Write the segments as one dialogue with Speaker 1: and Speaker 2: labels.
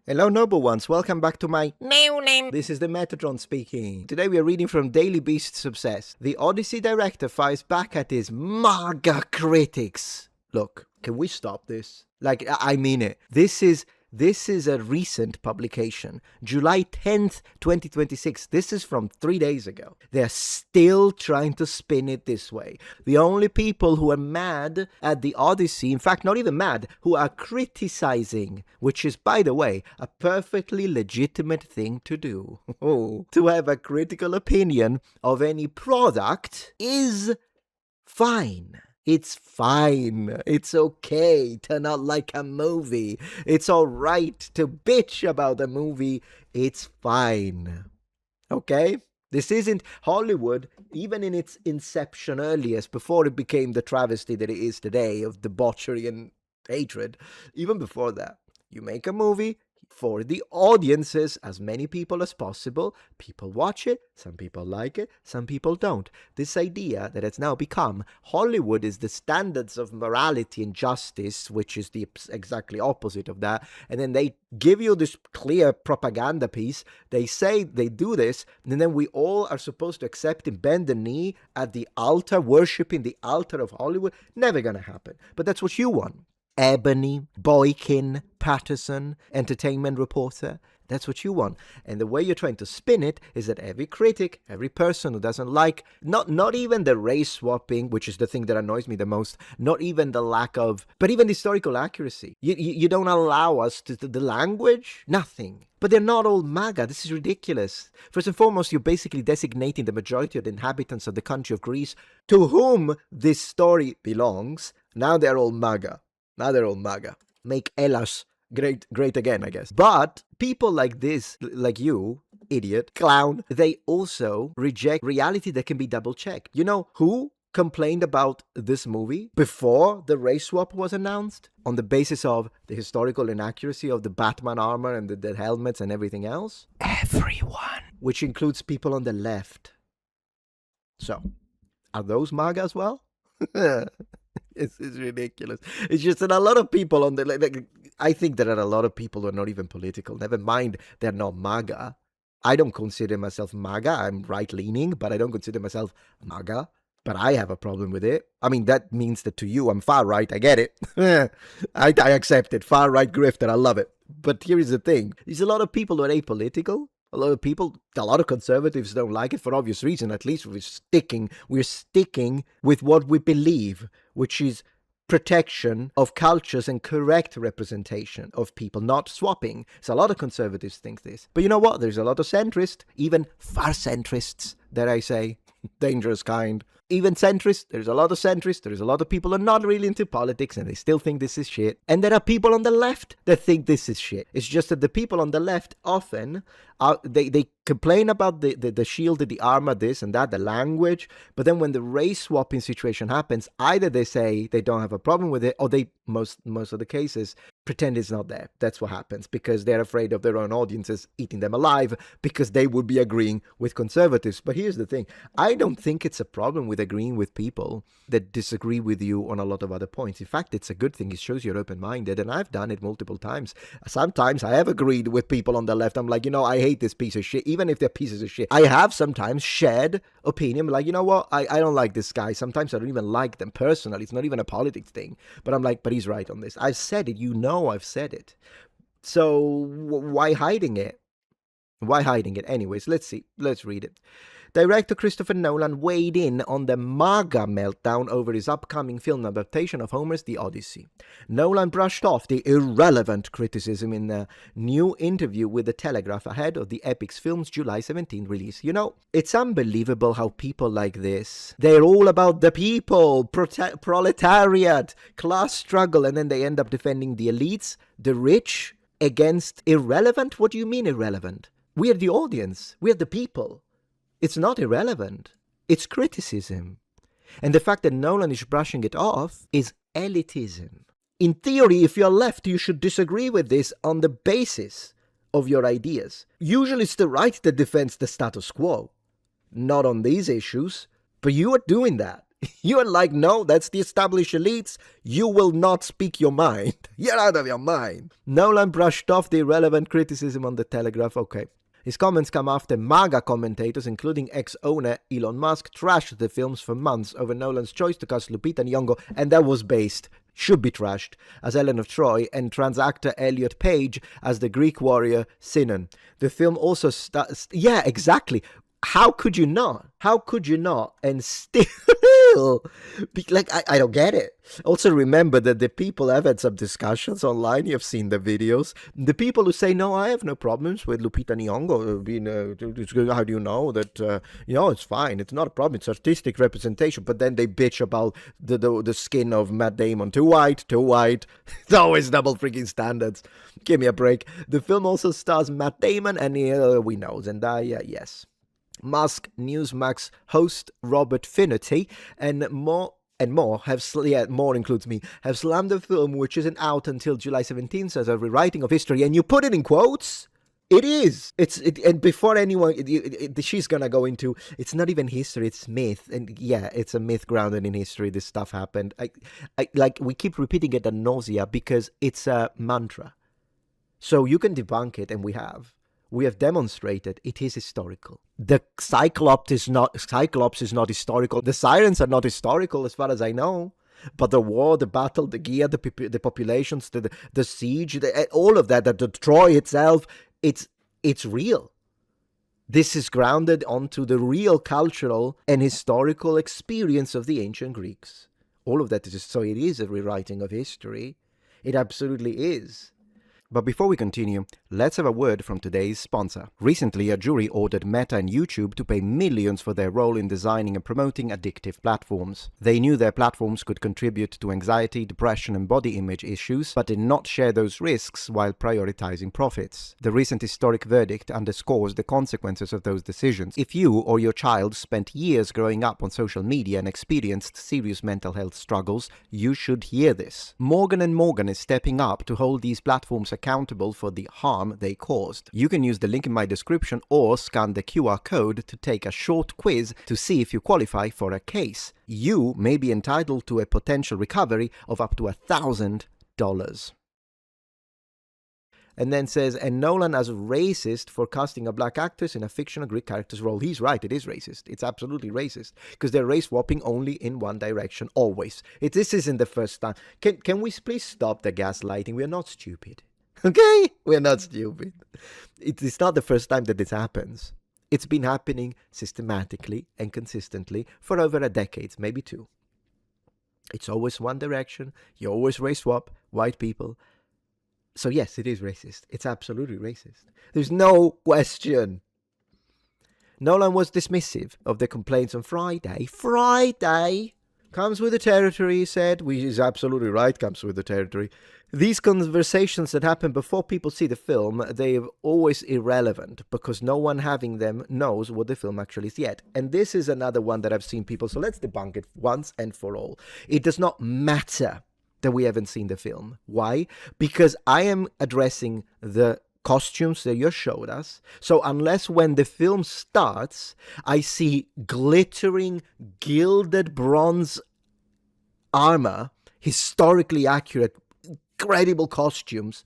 Speaker 1: Hello, noble ones. Welcome back to my
Speaker 2: Nolan.
Speaker 1: This is the Metatron speaking. Today we are reading from Daily Beast's Obsessed. The Odyssey director fires back at his MAGA critics. Look, can we stop this? Like, I mean it. This is a recent publication, July 10th, 2026. This is from 3 days ago. They're still trying to spin it this way. The only people who are mad at the Odyssey, in fact, not even mad, who are criticizing, which is, by the way, a perfectly legitimate thing to do. To have a critical opinion of any product is fine. It's fine. It's okay to not like a movie. It's all right to bitch about a movie. It's fine. Okay? This isn't Hollywood, even in its inception earliest, before it became the travesty that it is today of debauchery and hatred. Even before that, you make a movie for the audiences, as many people as possible. People watch it, some people like it, some people don't. This idea that it's now become Hollywood is the standards of morality and justice, which is the exactly opposite of that, and then they give you this clear propaganda piece. They say they do this, and then we all are supposed to accept and bend the knee at the altar, worshipping the altar of Hollywood. Never gonna happen. But that's what you want. Ebony, Boykin, Patterson, entertainment reporter. That's what you want. And the way you're trying to spin it is that every critic, every person who doesn't like, not even the race swapping, which is the thing that annoys me the most, not even the lack of, but even historical accuracy. You don't allow us to the language, nothing. But they're not all MAGA. This is ridiculous. First and foremost, you're basically designating the majority of the inhabitants of the country of Greece to whom this story belongs. Now they're all MAGA. Now they're all MAGA. Make Hellas great again, I guess. But people like this, like you, idiot, clown, they also reject reality that can be double-checked. You know who complained about this movie before the race swap was announced? On the basis of the historical inaccuracy of the Batman armor and the helmets and everything else? Everyone. Which includes people on the left. So, are those MAGA as well? It's ridiculous. It's just that a lot of people on the I think there are a lot of people who are not even political. Never mind, they're not MAGA. I don't consider myself MAGA. I'm right-leaning, but I don't consider myself MAGA. But I have a problem with it. I mean, that means that to you, I'm far-right. I get it. I accept it. Far-right grifter. I love it. But here is the thing. There's a lot of people who are apolitical. A lot of conservatives don't like it for obvious reason. At least we're sticking with what we believe, which is protection of cultures and correct representation of people, not swapping. So a lot of conservatives think this. But you know what? There's a lot of centrists, even far centrists, dare I say, dangerous kind. Even centrists, there's a lot of centrists, there's a lot of people who are not really into politics and they still think this is shit. And there are people on the left that think this is shit. It's just that the people on the left often, they complain about the shield, the armor, this and that, the language, but then when the race swapping situation happens, either they say they don't have a problem with it, or they, most of the cases, pretend it's not there. That's what happens, because they're afraid of their own audiences eating them alive, because they would be agreeing with conservatives. But here's the thing. I don't think it's a problem with agreeing with people that disagree with you on a lot of other points. In fact, it's a good thing. It shows you're open-minded, and I've done it multiple times. Sometimes I have agreed with people on the left. I'm like, I hate this piece of shit, even if they're pieces of shit. I have sometimes shared opinion, like, you know what, I don't like this guy. Sometimes I don't even like them personally. It's not even a politics thing. But I'm like, but he's right on this. I've said it. I've said it. So why hiding it? Why hiding it? Anyways, let's see. Let's read it. Director Christopher Nolan weighed in on the MAGA meltdown over his upcoming film adaptation of Homer's The Odyssey. Nolan brushed off the irrelevant criticism in a new interview with The Telegraph ahead of the epic's film's July 17 release. It's unbelievable how people like this, they're all about the people, proletariat, class struggle, and then they end up defending the elites, the rich, against irrelevant? What do you mean irrelevant? We are the audience. We are the people. It's not irrelevant. It's criticism. And the fact that Nolan is brushing it off is elitism. In theory, if you're left, you should disagree with this on the basis of your ideas. Usually it's the right that defends the status quo. Not on these issues, but you are doing that. You are like, no, that's the established elites. You will not speak your mind. You're out of your mind. Nolan brushed off the irrelevant criticism on the Telegraph. Okay. His comments come after MAGA commentators, including ex-owner Elon Musk, trashed the films for months over Nolan's choice to cast Lupita Nyong'o, and that was based, should be trashed, as Helen of Troy, and trans actor Elliot Page as the Greek warrior Sinon. The film also yeah, exactly. How could you not? How could you not? And still, like, I don't get it. Also remember that the people, I've had some discussions online, you've seen the videos, the people who say, no, I have no problems with Lupita Nyong'o being, how do you know that, it's fine, it's not a problem, it's artistic representation, but then they bitch about the skin of Matt Damon, too white, it's always double freaking standards. Give me a break. The film also stars Matt Damon, and we know Zendaya, yes. Musk, Newsmax host Robert Finnerty, and more have more includes me, have slammed the film, which isn't out until July 17th, as a rewriting of history, and you put it in quotes. It is. And before anyone, she's gonna go into, it's not even history, it's myth, and yeah, it's a myth grounded in history. This stuff happened. Like we keep repeating it ad nausea because it's a mantra. So you can debunk it, and we have. We have demonstrated it is historical. The Cyclops is not historical. The Sirens are not historical as far as I know. But the war, the battle, the gear, the populations, the siege, all of that, the Troy itself, it's real. This is grounded onto the real cultural and historical experience of the ancient Greeks. All of that is so it is a rewriting of history. It absolutely is. But before we continue, let's have a word from today's sponsor. Recently, a jury ordered Meta and YouTube to pay millions for their role in designing and promoting addictive platforms. They knew their platforms could contribute to anxiety, depression, and body image issues, but did not share those risks while prioritizing profits. The recent historic verdict underscores the consequences of those decisions. If you or your child spent years growing up on social media and experienced serious mental health struggles, you should hear this. Morgan & Morgan is stepping up to hold these platforms accountable for the harm they caused. You can use the link in my description or scan the QR code to take a short quiz to see if you qualify for a case. You may be entitled to a potential recovery of up to $1,000. And then says, and Nolan as racist for casting a black actress in a fictional Greek character's role. He's right, it is racist. It's absolutely racist. Because they're race swapping only in one direction, always. This isn't the first time. Can we please stop the gaslighting? We're not stupid. Okay? We're not stupid. It's not the first time that this happens. It's been happening systematically and consistently for over a decade, maybe two. It's always one direction. You always race swap white people. So yes, it is racist. It's absolutely racist. There's no question. Nolan was dismissive of the complaints on Friday. Friday! Comes with the territory, he said. Which is absolutely right, comes with the territory. These conversations that happen before people see the film, they're always irrelevant because no one having them knows what the film actually is yet. And this is another one that I've seen people, so let's debunk it once and for all. It does not matter that we haven't seen the film. Why? Because I am addressing the costumes that you showed us. So unless when the film starts, I see glittering, gilded bronze armor, historically accurate, incredible costumes,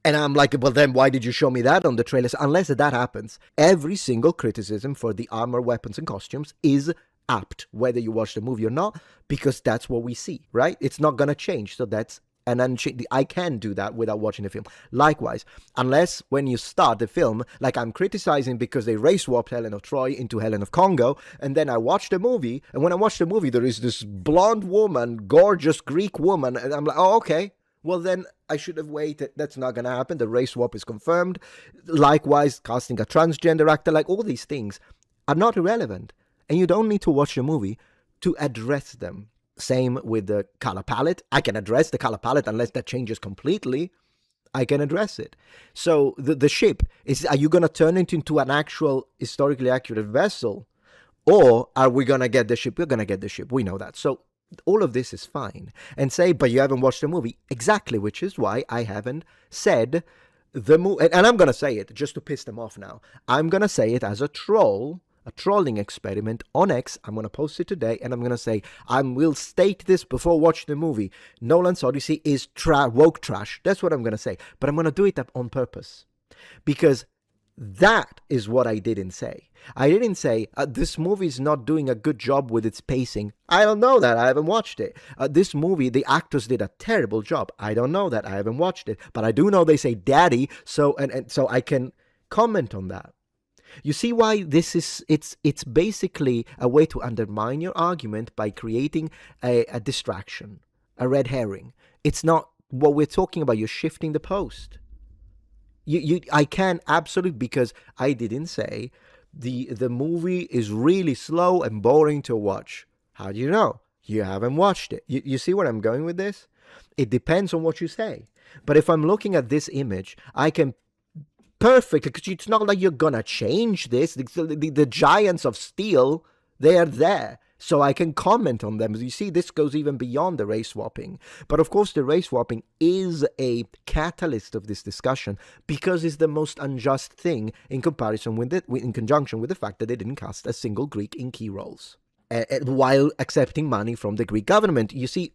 Speaker 1: and I'm like, well then why did you show me that on the trailers? Unless that happens, every single criticism for the armor, weapons, and costumes is apt, whether you watch the movie or not, because that's what we see, right? It's not gonna change, so that's an unchanged. I can do that without watching the film. Likewise, unless when you start the film, like I'm criticizing because they race swapped Helen of Troy into Helen of Congo, and then I watch the movie, and when I watch the movie, there is this blonde woman, gorgeous Greek woman, and I'm like, oh, okay. Well, then I should have waited. That's not going to happen. The race swap is confirmed. Likewise, casting a transgender actor, like all these things are not irrelevant. And you don't need to watch the movie to address them. Same with the color palette. I can address the color palette unless that changes completely. I can address it. So the ship, are you going to turn it into an actual historically accurate vessel? Or are we going to get the ship? We're going to get the ship. We know that. So all of this is fine. And say, but you haven't watched the movie. Exactly, which is why I haven't said the movie. And I'm going to say it just to piss them off now. I'm going to say it as a troll. a trolling experiment on X. I'm going to post it today, and I'm going to say, I will state this before watching the movie. Nolan's Odyssey is woke trash. That's what I'm going to say. But I'm going to do it on purpose. Because that is what I didn't say. I didn't say, this movie is not doing a good job with its pacing. I don't know that. I haven't watched it. This movie, the actors did a terrible job. I don't know that. I haven't watched it. But I do know they say daddy, so so I can comment on that. You see why this is, it's basically a way to undermine your argument by creating a distraction, a red herring. It's not what we're talking about. You're shifting the post. I can absolutely, because I didn't say the movie is really slow and boring to watch. How do you know? You haven't watched it. You see where I'm going with this? It depends on what you say. But if I'm looking at this image, I can perfectly, because it's not like you're gonna change this. The giants of steel, they are there. So I can comment on them. As you see, this goes even beyond the race swapping. But of course, the race swapping is a catalyst of this discussion because it's the most unjust thing in comparison with it, in conjunction with the fact that they didn't cast a single Greek in key roles. While accepting money from the Greek government. You see,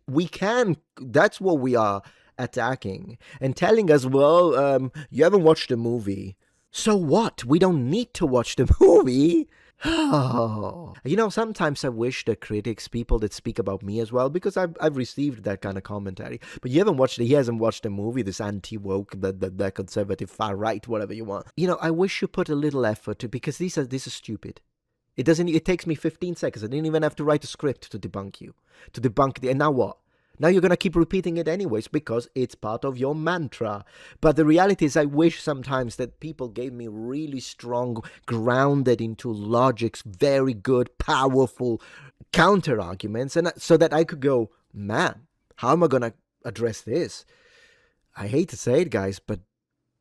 Speaker 1: that's what we are attacking. And telling us, well, you haven't watched the movie. So what? We don't need to watch the movie. Oh, sometimes I wish the critics, people that speak about me as well, because I've received that kind of commentary. But he hasn't watched the movie, this anti-woke, the conservative far right, whatever you want. I wish you put a little effort to, because this is stupid. It takes me 15 seconds. I didn't even have to write a script to debunk you, and now what? Now you're going to keep repeating it anyways because it's part of your mantra. But the reality is I wish sometimes that people gave me really strong, grounded into logics, very good, powerful counter-arguments, and so that I could go, man, how am I going to address this? I hate to say it, guys, but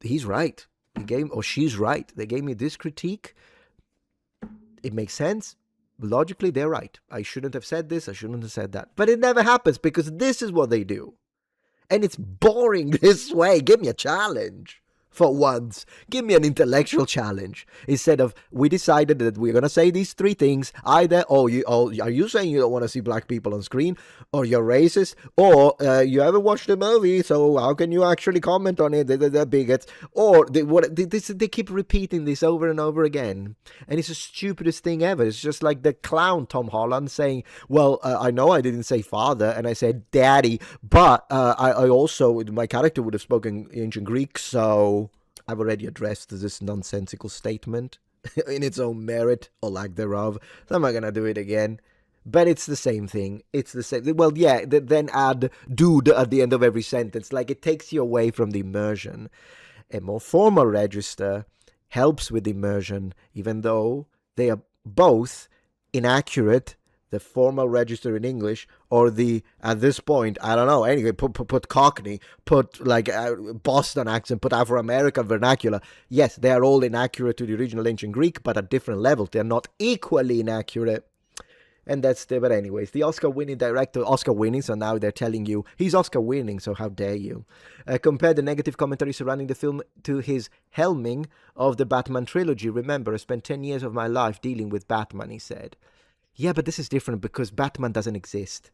Speaker 1: he's right. She's right. They gave me this critique. It makes sense. Logically, they're right. I shouldn't have said this. I shouldn't have said that. But it never happens because this is what they do. And it's boring this way. Give me a challenge. For once, give me an intellectual challenge. Instead of, we decided that we're going to say these three things. Either, are you saying you don't want to see black people on screen? Or you're racist? Or you haven't watched the movie, so how can you actually comment on it? They're bigots. Or they keep repeating this over and over again. And it's the stupidest thing ever. It's just like the clown Tom Holland saying, well, I know I didn't say father, and I said daddy, but I also, my character would have spoken ancient Greek, so I've already addressed this nonsensical statement in its own merit or lack thereof. So I'm not going to do it again. But it's the same thing. It's the same. Well, yeah, then add dude at the end of every sentence. Like, it takes you away from the immersion. A more formal register helps with immersion, even though they are both inaccurate. The formal register in English, or at this point, I don't know, anyway, put Cockney, put like Boston accent, put Afro-American vernacular. Yes, they are all inaccurate to the original ancient Greek, but at different levels. They're not equally inaccurate. And but anyways, the Oscar-winning director, Oscar-winning, so now they're telling you, he's Oscar-winning, so how dare you. Compare the negative commentary surrounding the film to his helming of the Batman trilogy. Remember, I spent 10 years of my life dealing with Batman, he said. Yeah, but this is different because Batman doesn't exist.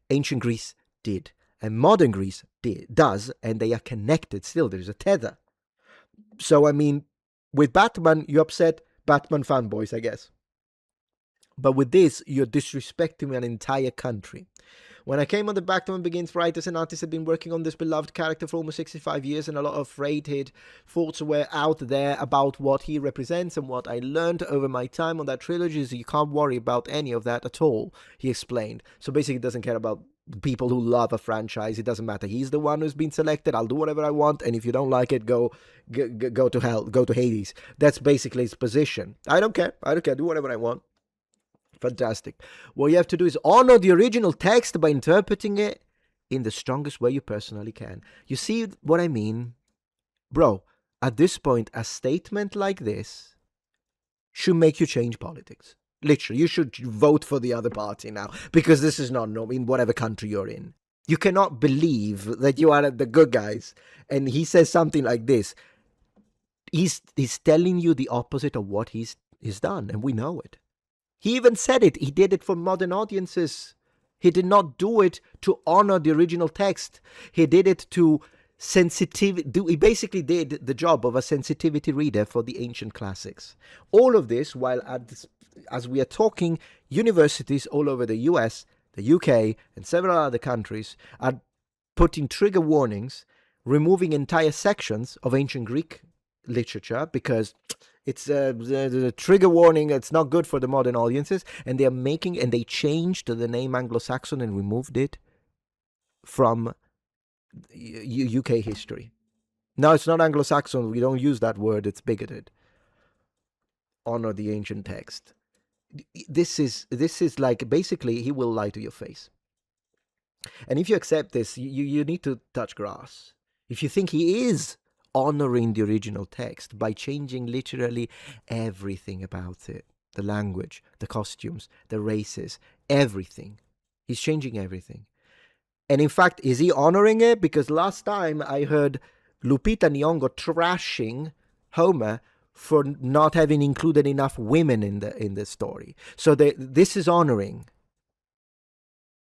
Speaker 1: Ancient Greece did. And modern Greece does, and they are connected still. There's a tether. So, I mean, with Batman, you upset Batman fanboys, I guess. But with this, you're disrespecting an entire country. When I came on the Batman Begins, writers and artists had been working on this beloved character for almost 65 years, and a lot of freighted thoughts were out there about what he represents, and what I learned over my time on that trilogy is you can't worry about any of that at all, he explained. So basically, he doesn't care about people who love a franchise. It doesn't matter. He's the one who's been selected. I'll do whatever I want, and if you don't like it, go to hell, go to Hades. That's basically his position. I don't care. Do whatever I want. Fantastic. What you have to do is honor the original text by interpreting it in the strongest way you personally can. You see what I mean? Bro, at this point, a statement like this should make you change politics. Literally, you should vote for the other party now, because this is not normal in whatever country you're in. You cannot believe that you are the good guys, and he says something like this. He's telling you the opposite of what he's done, and we know it. He even said it. He did it for modern audiences. He did not do it to honor the original text. He did it to he basically did the job of a sensitivity reader for the ancient classics. All of this while as we are talking, universities all over the US, the UK, and several other countries are putting trigger warnings, removing entire sections of ancient Greek literature because it's the trigger warning. It's not good for the modern audiences, and they changed the name Anglo-Saxon and removed it from UK history. Now it's not Anglo-Saxon. We don't use that word. It's bigoted. Honor the ancient text. This is like, basically, he will lie to your face. And if you accept this, you need to touch grass. If you think he is honoring the original text by changing literally everything about it, the language, the costumes, the races, everything. He's changing everything. And in fact, is he honoring it? Because last time I heard Lupita Nyong'o trashing Homer for not having included enough women in the story. So this is honoring.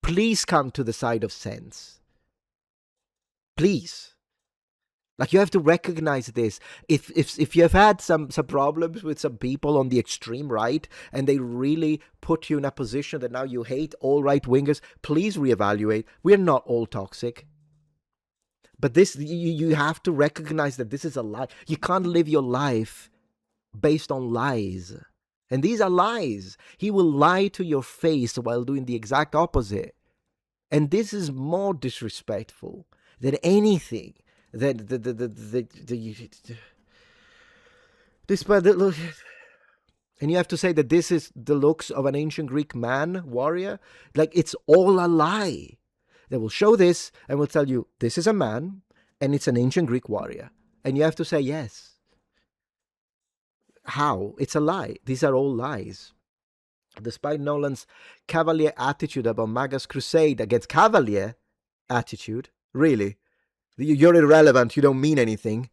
Speaker 1: Please come to the side of sense. Please. Like, you have to recognize this. If you have had some problems with some people on the extreme right, and they really put you in a position that now you hate all right-wingers, please reevaluate. We're not all toxic. But this, you have to recognize that this is a lie. You can't live your life based on lies. And these are lies. He will lie to your face while doing the exact opposite. And this is more disrespectful than anything. And you have to say that this is the looks of an ancient Greek man, warrior. Like, it's all a lie. They will show this and will tell you, this is a man and it's an ancient Greek warrior. And you have to say yes. How? It's a lie. These are all lies. Despite Nolan's cavalier attitude about Maga's crusade against cavalier attitude, really, you're irrelevant, you don't mean anything.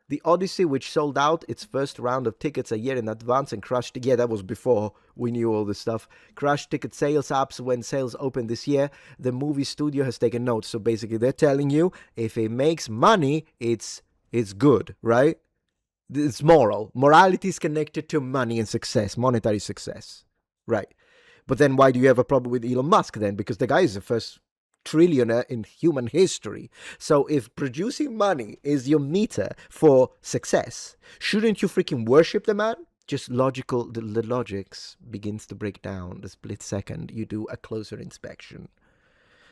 Speaker 1: The Odyssey, which sold out its first round of tickets a year in advance and crushed, yeah, that was before we knew all this stuff, crushed ticket sales apps when sales opened this year. The movie studio has taken notes. So basically they're telling you, if it makes money, it's good, right? It's moral. Morality is connected to money and success, monetary success, right? But then why do you have a problem with Elon Musk then? Because the guy is the first trillionaire in human history. So if producing money is your meter for success, shouldn't you freaking worship the man? Just logical, the logics begins to break down the split second you do a closer inspection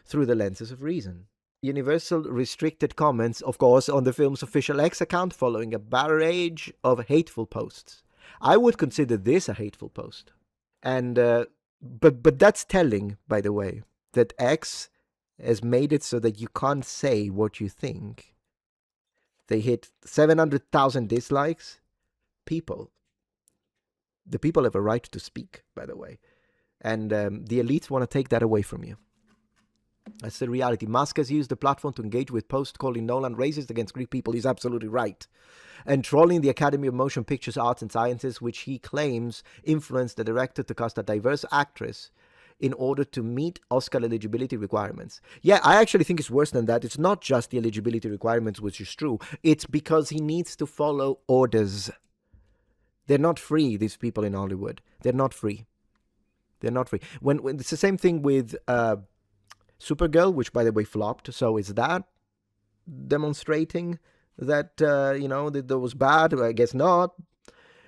Speaker 1: through the lenses of reason. Universal restricted comments, of course, on the film's official X account following a barrage of hateful posts. I would consider this a hateful post. And but that's telling, by the way, that X has made it so that you can't say what you think. They hit 700,000 dislikes. The people have a right to speak, by the way. And the elites want to take that away from you. That's the reality. Musk has used the platform to engage with posts calling Nolan racist against Greek people. He's absolutely right. And trolling the Academy of Motion Pictures Arts and Sciences, which he claims influenced the director to cast a diverse actress in order to meet Oscar eligibility requirements. Yeah, I actually think it's worse than that. It's not just the eligibility requirements, which is true. It's because he needs to follow orders. They're not free, these people in Hollywood. They're not free. They're not free. When it's the same thing with Supergirl, which, by the way, flopped. So is that demonstrating that, that was bad? I guess not.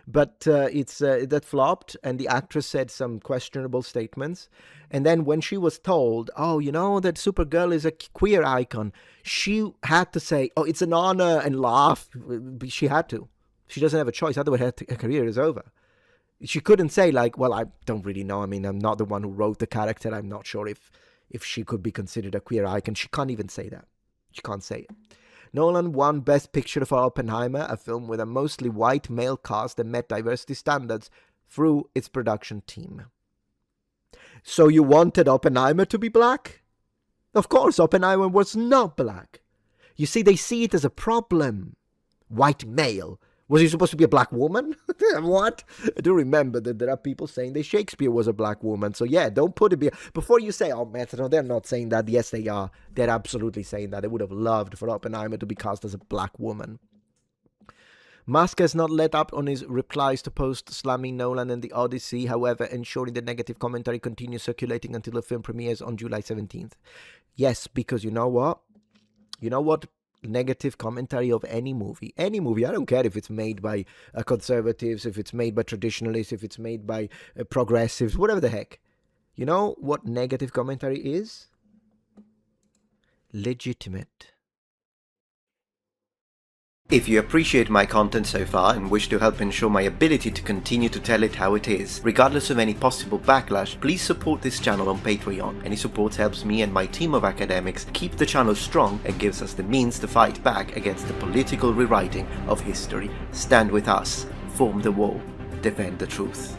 Speaker 1: But that flopped, and the actress said some questionable statements. And then when she was told, that Supergirl is a queer icon, she had to say, it's an honor, and laugh. She had to. She doesn't have a choice. Otherwise, her career is over. She couldn't say, I don't really know. I mean, I'm not the one who wrote the character. I'm not sure if she could be considered a queer icon. She can't even say that. She can't say it. Nolan won Best Picture for Oppenheimer, a film with a mostly white male cast that met diversity standards through its production team. So you wanted Oppenheimer to be black? Of course, Oppenheimer was not black. You see, they see it as a problem. White male. Was he supposed to be a black woman? What? I do remember that there are people saying that Shakespeare was a black woman. So yeah, don't put it before you say, oh, Metatron, they're not saying that. Yes, they are. They're absolutely saying that. They would have loved for Oppenheimer to be cast as a black woman. Musk has not let up on his replies to posts slamming Nolan and the Odyssey, however, ensuring the negative commentary continues circulating until the film premieres on July 17th. Yes, because you know what? You know what? Negative commentary of any movie, I don't care if it's made by conservatives, if it's made by traditionalists, if it's made by progressives, whatever the heck. You know what negative commentary is? Legitimate. If you appreciate my content so far and wish to help ensure my ability to continue to tell it how it is, regardless of any possible backlash, please support this channel on Patreon. Any support helps me and my team of academics keep the channel strong and gives us the means to fight back against the political rewriting of history. Stand with us, form the wall, defend the truth.